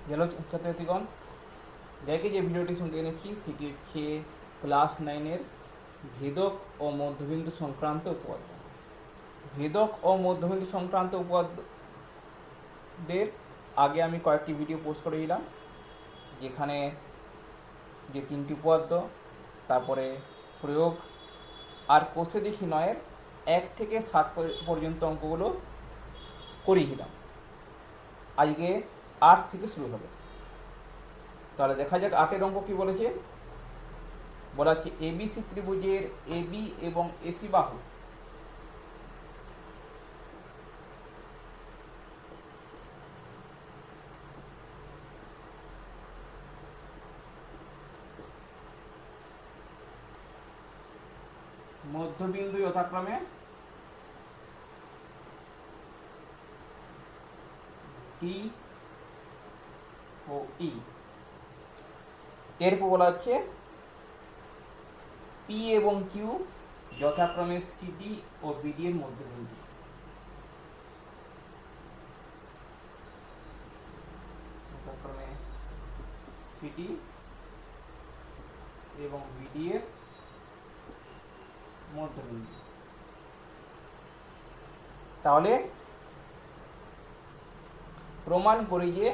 Hello ছাত্রছাত্রীগণ, দেখে যে ভিডিওটি শুনতে এনেছি সেটি হচ্ছে ক্লাস 9-এর ভেদক ও মধ্যবিন্দু সংক্রান্ত উপপাদ্য। ভেদক ও মধ্যবিন্দু সংক্রান্ত উপপাদ্যের আগে আমি কয়েকটি ভিডিও পোস্ট করেছিলাম, যেখানে যে 3টি উপপাদ্য, তারপরে প্রয়োগ আর কোষে দেখি 9-এর 1 থেকে 7 পর্যন্ত অঙ্কগুলো করিয়েছিলাম। আজকে 8 থেকে শুরু হবে। তাহলে দেখা যাক 8-এর অঙ্ক কি বলেছে। বলা আছে এবিসি ত্রিভুজের এবি এবং এসি বাহু মধ্যবিন্দু যথাক্রমে টি ও ই। এরপর বলা হচ্ছে পি এবং কিউ যথাক্রমে সিডি ও বিডি এর মধ্যবিন্দু। যথাক্রমে সিডি এবং বিডি এর মধ্যবিন্দু। তাহলে প্রমাণ করি যে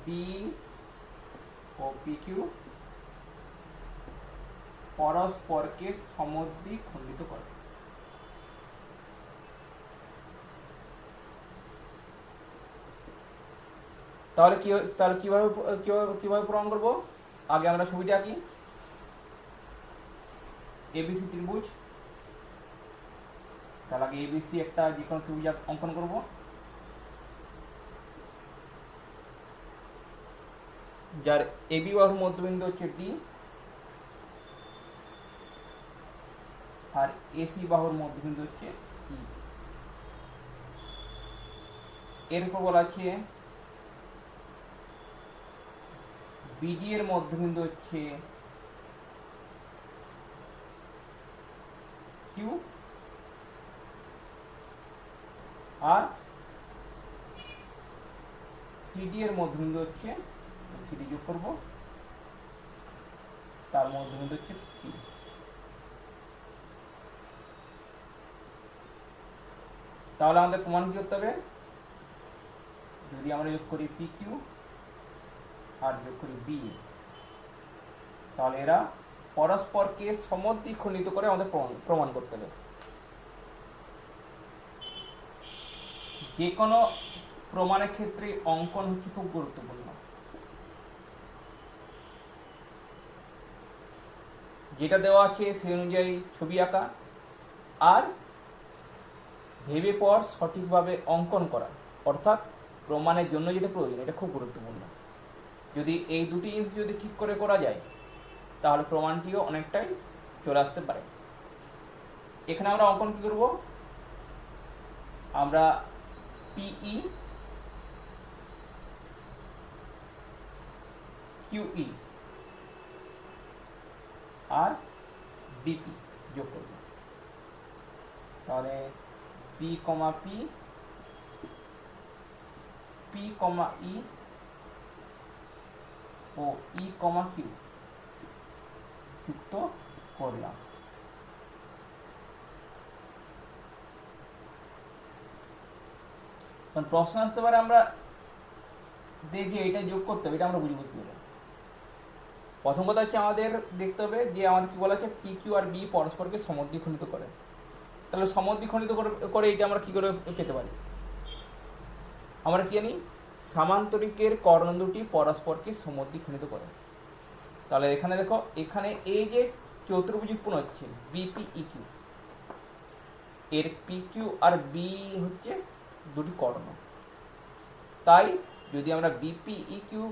পি ও পিকিউ পরস্পরকে সমদ্বিখণ্ডিত করে। তাহলে কিভাবে প্রমাণ করব? আগে আমরা ছবিটা আঁকি। এবিসি ত্রিভুজ, তার আগে এবিসি একটা যে কোনো ত্রিভুজ অঙ্কন করব। যার এবি বাহুর মধ্যবিন্দু হচ্ছে ডি আর এসি বাহুর মধ্যবিন্দু হচ্ছে ই। এরপর বলা আছে বিডি এর মধ্যবিন্দু হচ্ছে কিউ আর সিডি এর মধ্যবিন্দু হচ্ছে, সিডি যোগ করব, তার মধ্যবিন্দু হচ্ছে পি। তাহলে আমাদের প্রমাণ কি করতে হবে? যদি আমরা যোগ করি পি কিউ আর যোগ করি বি, তাহলে এরা পরস্পরকে সমদ্বিখণ্ডিত করে আমাদের প্রমাণ করতে হবে। যে কোনো প্রমাণের ক্ষেত্রে অঙ্কন হচ্ছে খুব গুরুত্বপূর্ণ। যেটা দেওয়া আছে সেই অনুযায়ী ছবি আঁকা আর ভেবে পর সঠিকভাবে অঙ্কন করা, অর্থাৎ প্রমাণের জন্য যেটা প্রয়োজন, এটা খুব গুরুত্বপূর্ণ। যদি এই দুটি জিনিস যদি ঠিক করে করা যায়, তাহলে প্রমাণটিও অনেকটাই চলে আসতে পারে। এখানে আমরা অঙ্কন কি করব? আমরা পিই কিউই আর ডিপি যোগ করব। তাহলে পি কমা পি, পি কমা ই ও ই কমা কিউ যুক্ত করলাম। প্রশ্ন আসতে পারে আমরা দেখি এটা যোগ করতে হবে, এটা আমরা বুঝবো কি করে। প্রথম কথা হচ্ছে আমাদের দেখতে হবে যে আমাদের কি বলা আছে, পি কিউ আর বি পরস্পরকে সমদ্বিখণ্ডিত করে। তাহলে সমদ্বিখণ্ডিত করে এটা আমরা কি করে পেতে পারি? আমরা কি জানি? সামান্তরিকের কর্ণ দুটি পরস্পরকে সমদ্বিখণ্ডিত করে। তাহলে এখানে দেখো, এখানে এই যে চতুর্ভুজ উৎপন্ন হচ্ছে বিপিই কিউ, এর পি কিউ আর বি হচ্ছে দুটি কর্ণ। তাই যদি আমরা বিপিই কিউ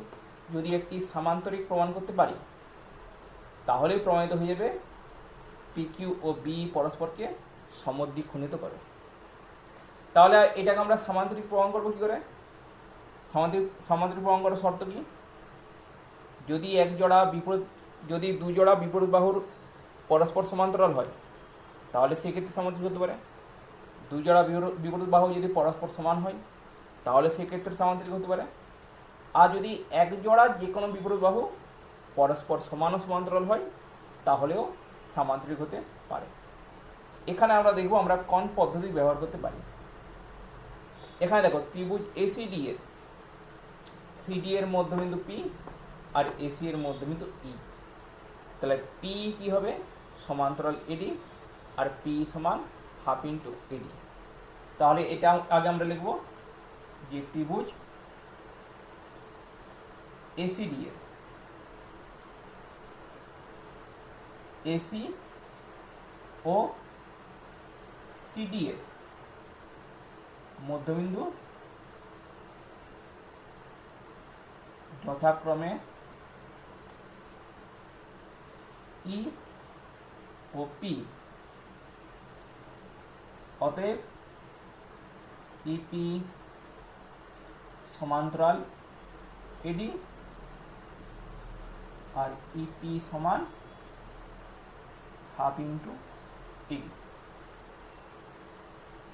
যদি একটি সামান্তরিক প্রমাণ করতে পারি, তাহলেই প্রমাণিত হয়ে যাবে পি কিউ ও বি পরস্পরকে সমদ্বিখণ্ডিত করে। তাহলে এটাকে আমরা সামান্তরিক প্রমাণ করবো কি করে? সামান্তরিক প্রমাণ করার শর্ত কি? যদি দুই জোড়া বিপরীত বাহুর পরস্পর সমান্তরাল হয়, তাহলে সেই ক্ষেত্রে সামান্তরিক হতে পারে। দুই জোড়া বিপরীত বাহু যদি পরস্পর সমান হয় তাহলে সেই ক্ষেত্রে সামান্তরিক হতে পারে। আর যদি এক জোড়া যে কোনো বিপরীত বাহু পরস্পর সমান ও সমান্তরাল হয় তাহলেও সামান্তরিক হতে পারে। এখানে আমরা দেখব আমরা কোন পদ্ধতি ব্যবহার করতে পারি। এখানে দেখো ত্রিভুজ এসিডি এর সিডি এর মধ্যবিন্দু পি আর এসি এর মধ্যবিন্দু ই, তাহলে পি কি হবে সমান্তরাল এডি আর পি সমান হাফ ইন্টু এডি। তাহলে এটা আগে আমরা লিখব যে ত্রিভুজ এসিডি এর এসি ও সিডি এর মধ্যবিন্দু যথাক্রমে ই ও পি, অতএব ইপি সমান্তরাল এডি আর ইপি সমান হাফ ইন্টু এডি।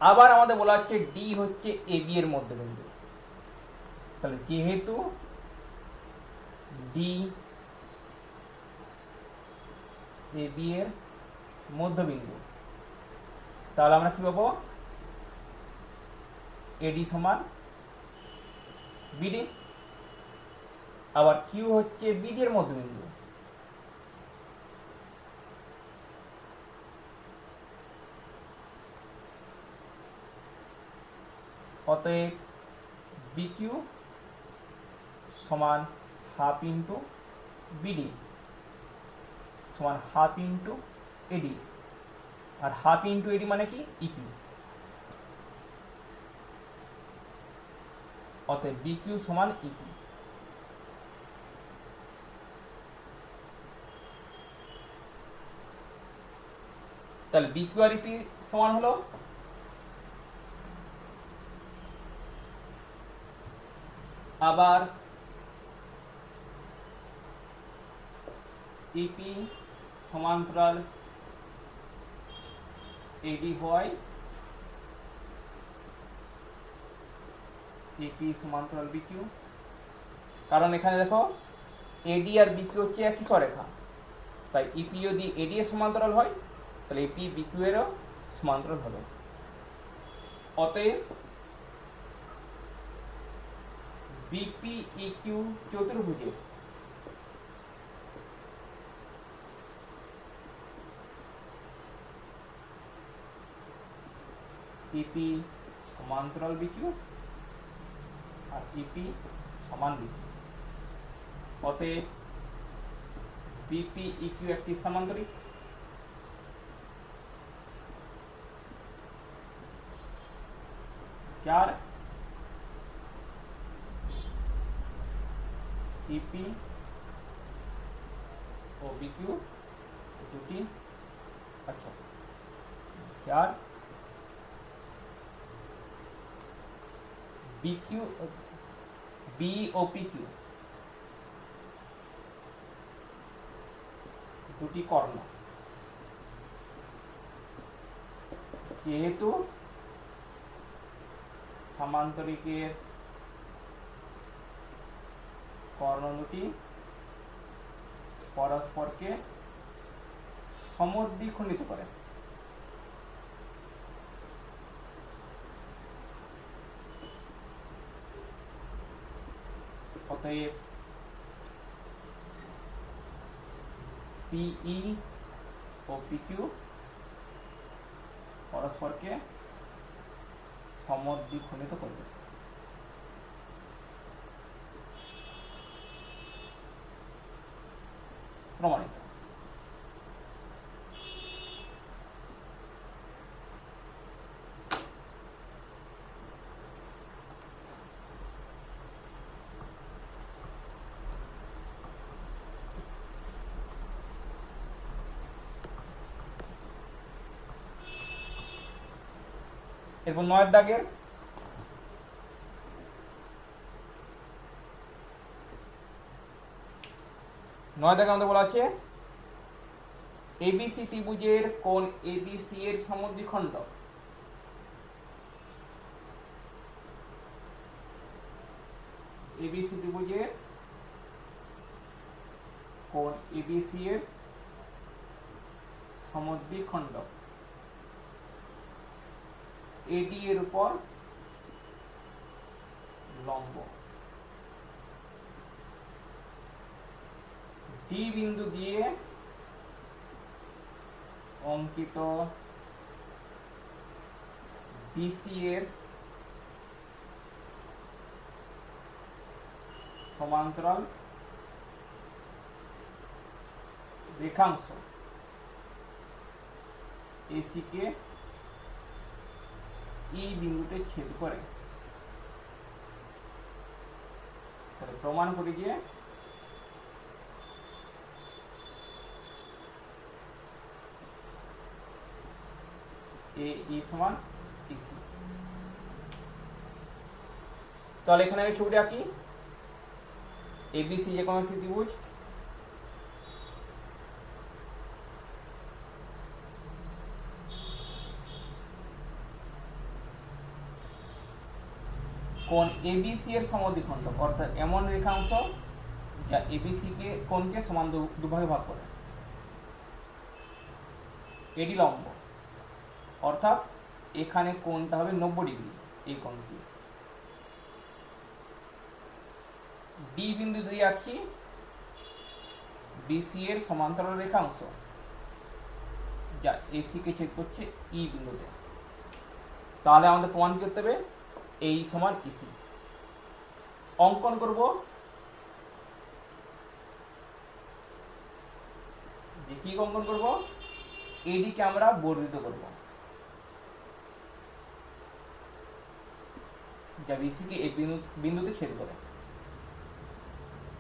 আবার আমাদের বলা হচ্ছে ডি হচ্ছে এবি এর মধ্যবিন্দু, তাহলে যেহেতু ডি এবি এর মধ্যবিন্দু তাহলে আমরা কি পাবো এডি সমান বিডি। আবার কিউ হচ্ছে বিডি এর মধ্যবিন্দু, অতএব বিকিউ সমান হাফ ইন্টু বিডি সমান হাফ ইন্টু এডি, আর হাফ ইন্টু এডি মানে কি ইপি, অতএব বিকিউ সমান ইপি। তাহলে বিকিউ আর ইপি সমান হলো আবার ইপি সমান্তরাল এডি হয় ইপি সমান্তরাল বিকিউ, কারণ এখানে দেখো এডি আর বিকিউ হচ্ছে একই সরেখা, তাই ইপি যদি এডি এর সমান্তরাল হয় তাহলে ইপি বিকিউ এরও সমান্তরাল হবে। অতএব বিপি ইকিউ চতুর্ভুজের ইপি সমান্তরাল বিকিউ আর ইপি সমান বিকিউ, অতএব বিপি ইকিউ একটি সামান্তরিক, যার ইপি ও বিকিউ দুটি যার বিকিউ বি ও পিকিউ দুটি কর্ণ, যেহেতু সামান্তরিকের কর্ণ দুটি পরস্পরকে সমদ্বিখণ্ডিত করে, অতএব পিই ও পিকিউ পরস্পরকে সমদ্বিখণ্ডিত করবে। প্রমাণিত। এরপর 9 দাগের আমাদের বলা আছে এবিসি ত্রিভুজের কোণ এবিসি এর সমদ্বিখণ্ড এবিসি ত্রিভুজের কোণ এবিসি এর সমদ্বিখণ্ড এডি এর উপর লম্ব, ডি বিন্দু দিয়ে অঙ্কিত বিসি এর সমান্তরাল রেখাংশ এসি কে ই বিন্দুতে ছেদ করে। তাহলে প্রমাণ করি যে এ ই সমান ইসি। তাহলে এখানে আমি ছবিটা আঁকি। এবিসি যে কোনো একটি ত্রিভুজ, কোণ এবিসি এর সমদ্বিখণ্ড অর্থাৎ এমন রেখাংশ যা এবিসি কে কোণকে সমান দুভাগে ভাগ করে। এডি লম্ব অর্থাৎ এখানে কোণটা হবে 90 ডিগ্রি, এই কোণটি। ডি বিন্দু দিয়ে আঁকি বিসি এর সমান্তরাল রেখাংশ যা এসি কে ছেদ করছে ই বিন্দুতে। তাহলে আমাদের প্রমাণ করতে হবে এই সমান ইসি। অঙ্কন করব যে কি অঙ্কন করব, এডি কে আমরা বর্ধিত করব যা বিসি কে এই বিন্দুতে ছেদ করে।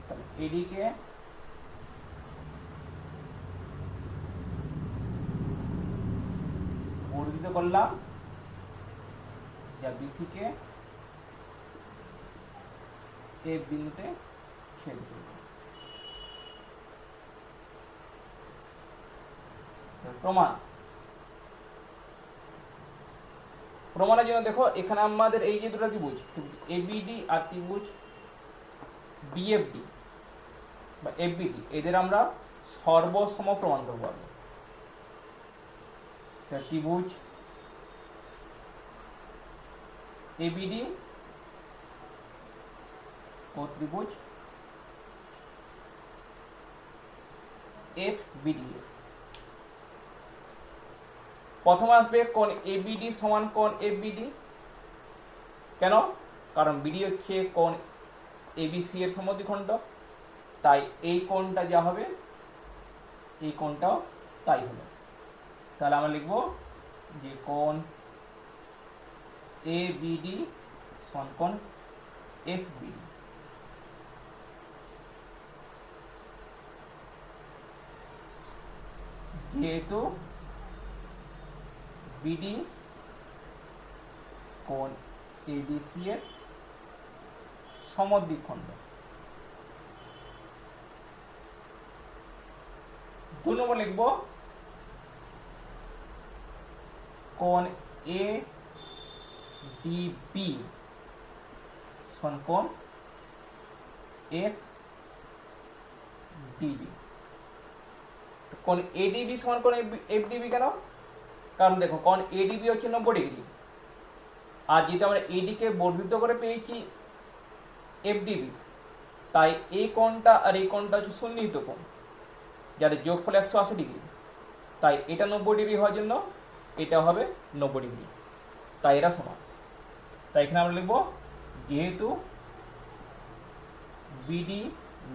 তাহলে এডি কে বর্ধিত করলাম যা বিসি কে এই বিন্দুতে ছেদ করবে। প্রমাণের জন্য দেখো এখানে আমাদের এই যে দুটো ত্রিভুজ এবিডি আর ত্রিভুজ বিএফডি বা এফবিডি, এদের আমরা সর্বসম প্রমাণ করবো। ত্রিভুজ এবিডি ও ত্রিভুজ এফবিডি, প্রথম আসবে কোণ এবিডি সমান কোণ এফবিডি। কেন? কারণ বিডি হচ্ছে কোণ এবিসি এর সমদ্বিখণ্ড, তাই এই কোণটা যা হবে এই কোণটাও তাই হবে। তাহলে আমরা লিখব যে কোণ এবিডি সমান কোণ এফবিডি। যেহেতু বিডি কোণ এবিসি এর সমদ্বিখণ্ড। 2 নম্বর লিখব কোণ এ ডিবি সমান কোণ এফ ডিবি। কোণ এডিবি সমান কোণ এফডিবি কেন? কারণ দেখো কোণ এডিবি হচ্ছে 90 ডিগ্রি, আর যেহেতু আমরা এডি কে বর্ধিত করে পেয়েছি এফডিবি, তাই এই কোণটা আর এই কোণটা হচ্ছে সন্নিহিত কোণ যাদের যোগফল 180 ডিগ্রি। তাই এটা 90 ডিগ্রি হওয়ার জন্য এটা হবে 90 ডিগ্রি, তাই এরা সমান। তাই এখানে আমরা লিখব যেহেতু বিডি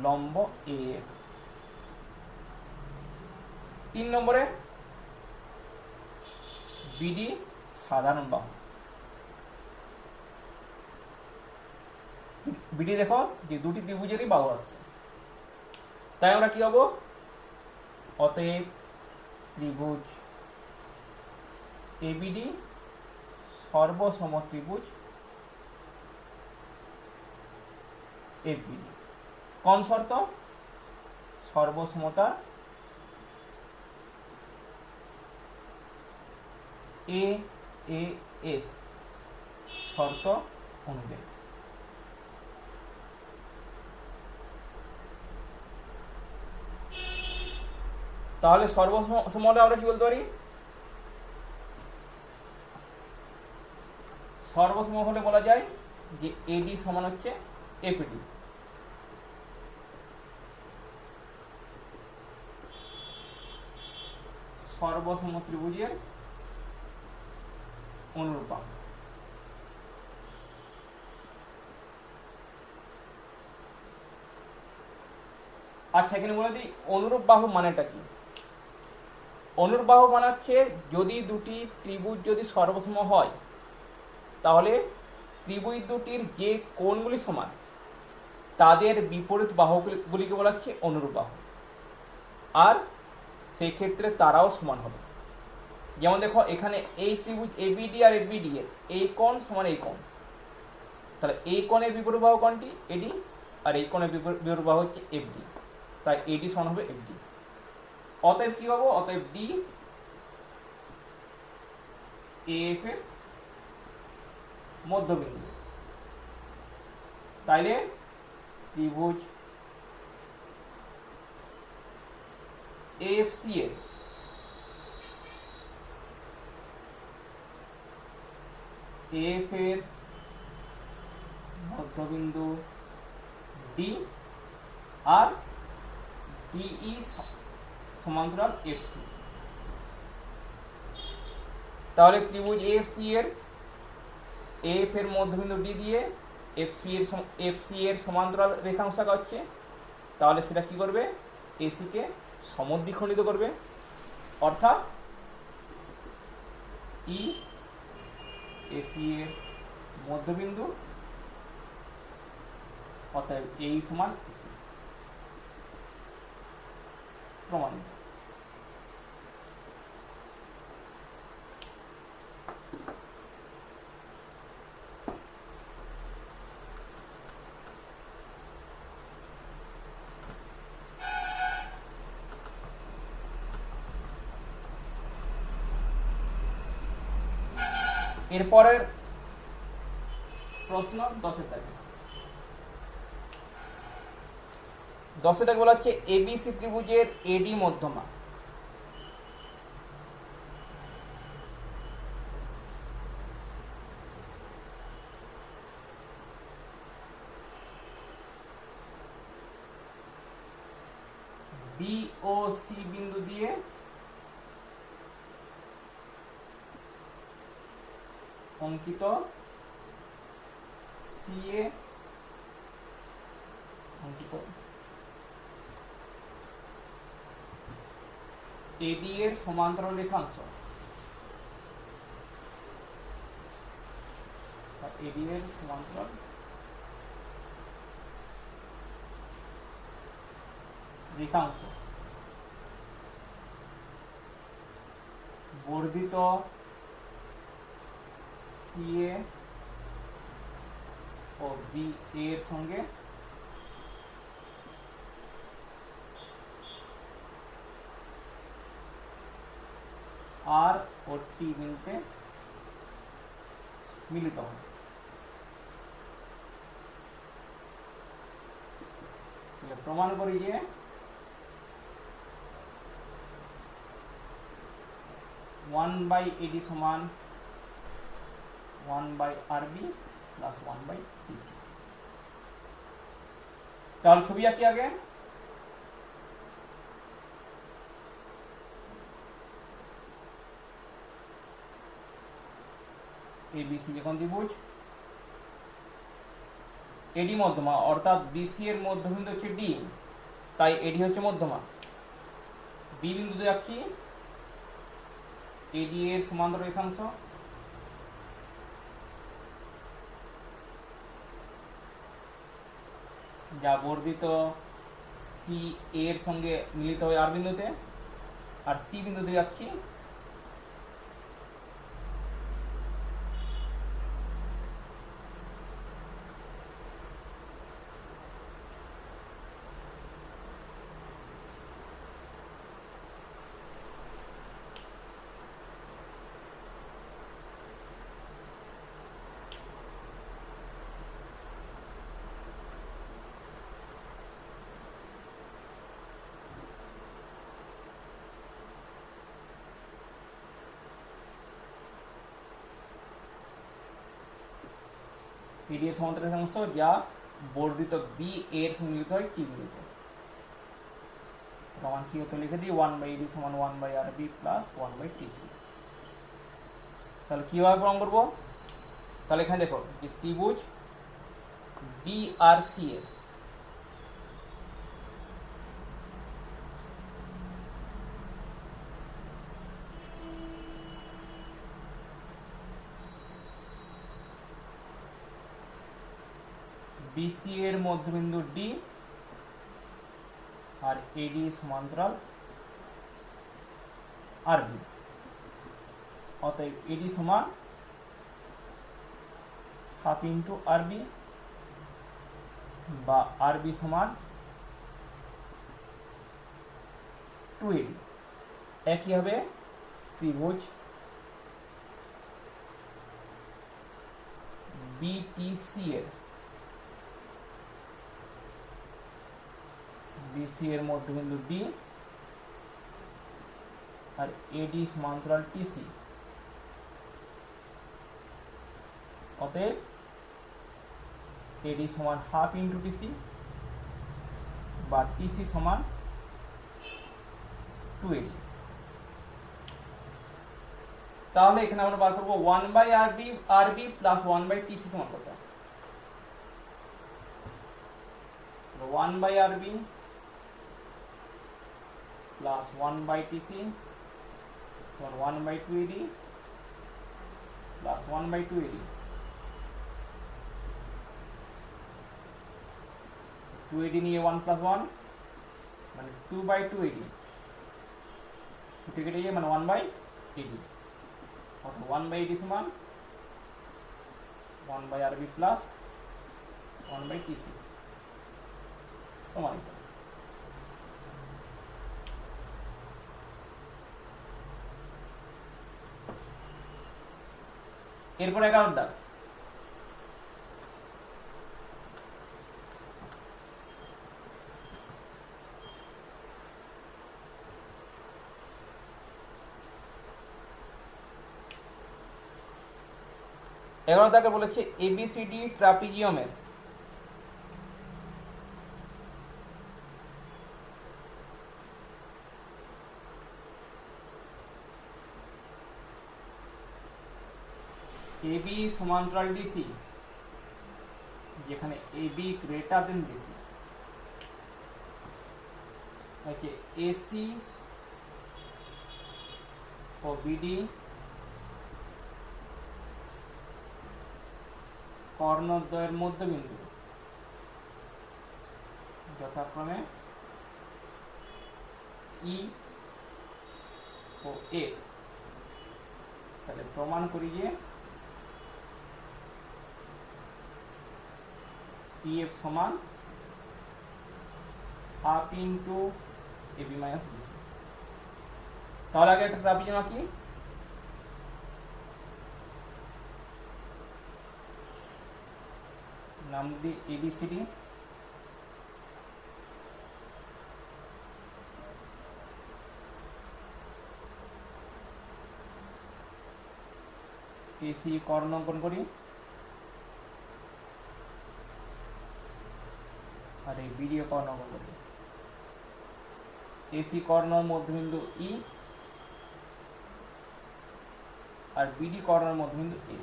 লম্ব এ। 3 নম্বরে বিডি সাধারণ বাহু। বিডি দেখো যে দুটি ত্রিভুজেরই বাহু আসছে, তাই আমরা কি হবো, অতএব ত্রিভুজ এবিডি সর্বসম ত্রিভুজ এফবিডি। কোন শর্ত? সর্বসমতা এ এ এস শর্ত অনুযায়ী। তাহলে সর্বসম হলে আমরা কি বলতে পারি? সর্বসম হলে বলা যায় যে এডি সমান হচ্ছে এফডি। সর্বসম ত্রিভুজের অনুরূপ বাহু। আচ্ছা, এখানে বলে দিই অনুরূপ বাহু মানেটা কি। অনুরূপ বাহু মানে হচ্ছে যদি দুটি ত্রিভুজ যদি সর্বসম হয় তাহলে ত্রিভুজ দুটির যে কোণগুলি সমান তাদের বিপরীত বাহুগুলিকে বলা হচ্ছে অনুরূপ বাহু, আর সেই ক্ষেত্রে তারাও সমান হবে। যেমন দেখো এখানে এই ত্রিভুজ এবিডি আর এবিডি এর এই কোণ সমান এই কোণ, তাহলে এই কোণের বিপরীত বাহু কোণটি এডি আর এই কোণের বিপরীত বাহু হচ্ছে এফডি, তাই এডি সমান হবে এফডি। অতএব কি পাবো? অতএব ডি এফ এর মধ্যবিন্দু। তাইলে ত্রিভুজ এএফসি এর এফ এর মধ্যবিন্দু ডি আর ডিই সমান্তরাল এফসি। তাহলে ত্রিভুজ এএফসি এর এফ এর মধ্যবিন্দু ডি দিয়ে এফসি এর সমান্তরাল রেখাংশ আঁকা হচ্ছে, তাহলে সেটা কি করবে? এসি কে সমদ্বিখণ্ডিত করবে, অর্থাৎ ই এসি এর মধ্যবিন্দু, অর্থাৎ এই সমান এসি। প্রমাণিত। এরপরের প্রশ্ন 10-এর দাগে। 10-এর দাগে বলা হচ্ছে এবিসি ত্রিভুজের এডি মধ্যমা বি ও সি বিন্দু দিয়ে অঙ্কিত সিএ অঙ্কিত এডি এর সমান্তরাল রেখাংশ, এডি এর সমান্তরাল রেখাংশ বর্ধিত সিএ ও বি এর সঙ্গে আর ও টি বিন্দুতে মিলিত হয়। প্রমাণ করি যে ওয়ান বাই এডি সমান 1/RB প্লাস 1/BC। তাহলে ছবি আঁকি আগে। এবিসি যখন ত্রিভুজ, এডি মধ্যমা, অর্থাৎ বিসি এর মধ্যবিন্দু হচ্ছে ডি, তাই এডি হচ্ছে মধ্যমা। বি বিন্দুতে যাচ্ছি, এডি এর সমান্তরাল রেখাংশ যা বর্ধিত সি এর সঙ্গে মিলিত হয় আর বিন্দুতে, আর সি বিন্দুতে যাচ্ছি এডি এর সমান্তরাল রেখাংশ যা বর্ধিত বি এর সঙ্গে মিলিত হয় টি বিন্দুতে। প্রমাণ কি হতো লিখে দিই 1/AD সমান 1/RB প্লাস 1/TC। তাহলে কিভাবে প্রমাণ করবো? তাহলে এখানে দেখো যে ত্রিভুজ BRC এর BC এর মধ্যবিন্দু D আর AD সমান্তরাল RB, অতএব AD সমান হাফ ইন্টু RB বা RB সমান 2AD। একই হবে ত্রিভুজ BTC এর BC এর মধ্যবিন্দু D আর AD সমান্তরাল TC, অতএব AD সমান হাফ ইন্টু TC বা TC সমান 2AD। তাহলে এখানে আমরা বার করবো 1/RB প্লাস 1/TC সমান কত? 1/RB প্লাস 1/TC সমান 1/2AD প্লাস 1/2AD। 2AD নিয়ে 1 প্লাস 1 মানে 2/2AD, কেটে গিয়ে মানে 1/AD, অর্থাৎ 1/AD সমান 1/RB প্লাস 1/TC সমান। এরপর 11 দাগ। এগারো দাগে বলেছে ABCD ট্রাপিজিয়ামের AB সমান্তরাল DC, যেখানে AB গ্রেটার দেন BC, তাকে AC ও BD কর্ণদ্বয়ের মধ্যবিন্দু যথাক্রমে E ও A। তাহলে প্রমাণ করি যে EF সমান half into AB minus BC। তাহলে আগে একটা ট্রাপিজিয়াম আঁকি। নাম দিই ABCD, AC কর্ণ অঙ্কন করি আর এই BD কর্ণ অঙ্কন করি। AC কর্ণর মধ্যবিন্দু E আর BD কর্ণর মধ্যবিন্দু A।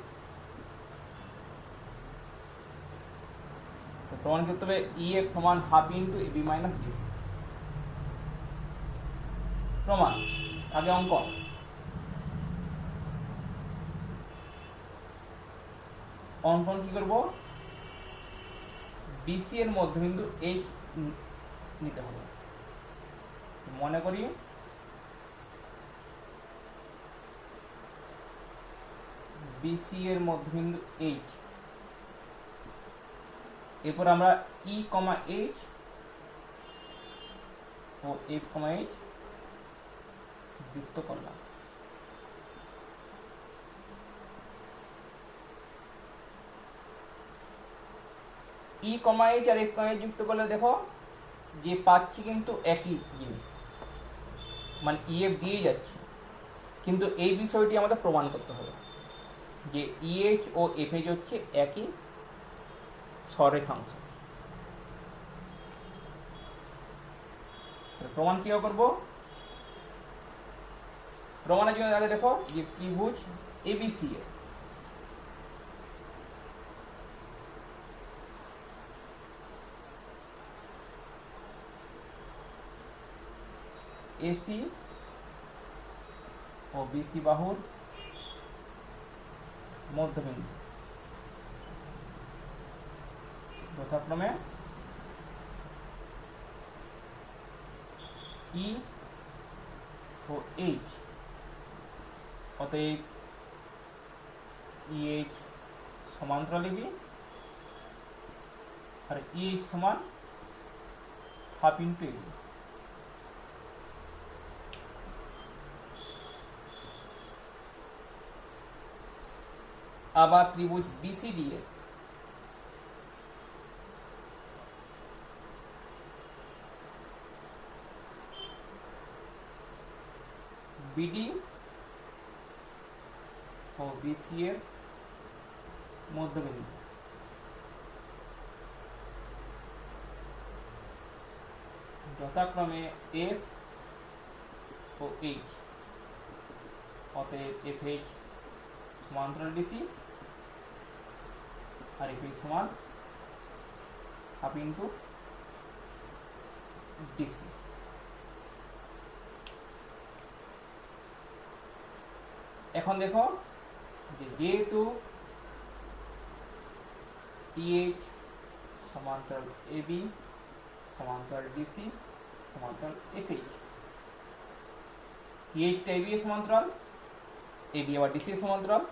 প্রমাণ করতে হবে EF সমান half into AB minus BC। প্রমাণ আগে অঙ্কন। অঙ্কন কি করব? BC এর মধ্যবিন্দু H নিতে হবে। মনে করি BC এর মধ্যবিন্দু H, এরপর আমরা E, H ও F, H যুক্ত করলাম। E, H আর F, H যুক্ত করলে দেখো যে পাচ্ছি কিন্তু একই জিনিস, মানে EF দিয়ে যাচ্ছে, কিন্তু এই বিষয়টি আমাদের প্রমাণ করতে হবে যে EH ও FH হচ্ছে একই সরেখাংশ। প্রমাণ কিভাবে করবো? প্রমাণের জন্য আগে দেখো যে ত্রিভুজ এবিসি এর এসি ও বিসি বাহুর মধ্যবিন্দু যথাক্রমে ই ও এইচ। অতএব ইএইচ সমান্তরাল এবি আর ইএইচ সমান হাফ ইন্টু এবি। আবার ত্রিভুজ বিসিডি এর বিডি ও বিসি এর মধ্যবিন্দু যথাক্রমে এফ ও এইচ। অতএব এফ এইচ সমান্তরাল ডিসি আর এফ এইচ সমান হাফ ইন্টু ডিসি। এখন দেখো যে যেহেতু ইএইচ সমান্তরাল এবি সমান্তরাল ডিসি সমান্তরাল এফএইচ, ইএইচটা এবি এর সমান্তরাল, এবি আবার ডিসি এর সমান্তরাল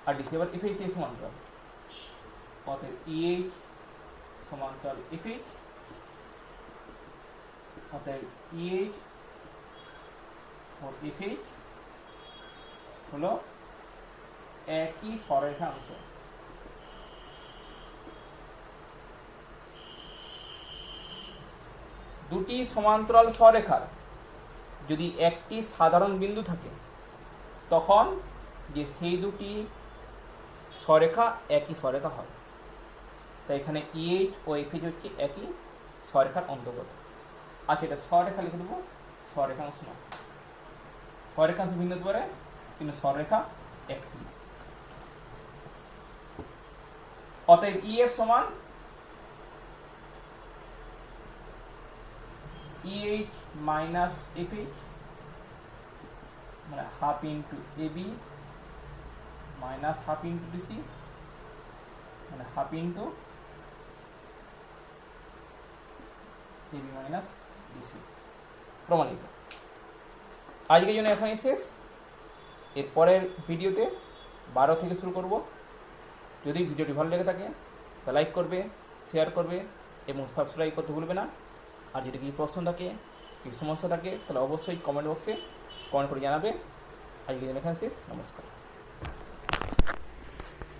আর ডিসি আবার এফএইচ এর সমান্তরাল। অতএব ইএইচ সমান্তরাল এফএইচ। অতএব ইএইচ ও এফএইচ হলো একই সরেখাংশ। দুটি সমান্তরাল সরেখার যদি একটি সাধারণ বিন্দু থাকে তখন যে সেই দুটি সরেখা একই সরেখা হয়। তাই এখানে ইএইচ ও এফএইচ হচ্ছে একই সরেখার অন্তর্গত। আচ্ছা, এটা সরেখা লিখে দেবো, সরেখাংশ না। সরেখাংশ ভিন্ন হতে পারে কিন্তু সরেখা একটি। অতএব ইএফ সমান ইএইচ মাইনাস এফএইচ মানে half into AB minus half into DC মানে half into AB minus DC. প্রমাণিত। আজকের জন্য এখানেই শেষ। এর পরের ভিডিওতে 12 থেকে শুরু করব। যদি ভিডিওটি ভালো লেগে থাকে তা লাইক করবে, শেয়ার করবে এবং সাবস্ক্রাইব করতে ভুলবে না। আর যদি কিছু প্রশ্ন থাকে, কিছু সমস্যা থাকে তাহলে অবশ্যই কমেন্ট বক্সে কমেন্ট করে জানাবে। আজকের জন্য এখানে শেষ। নমস্কার।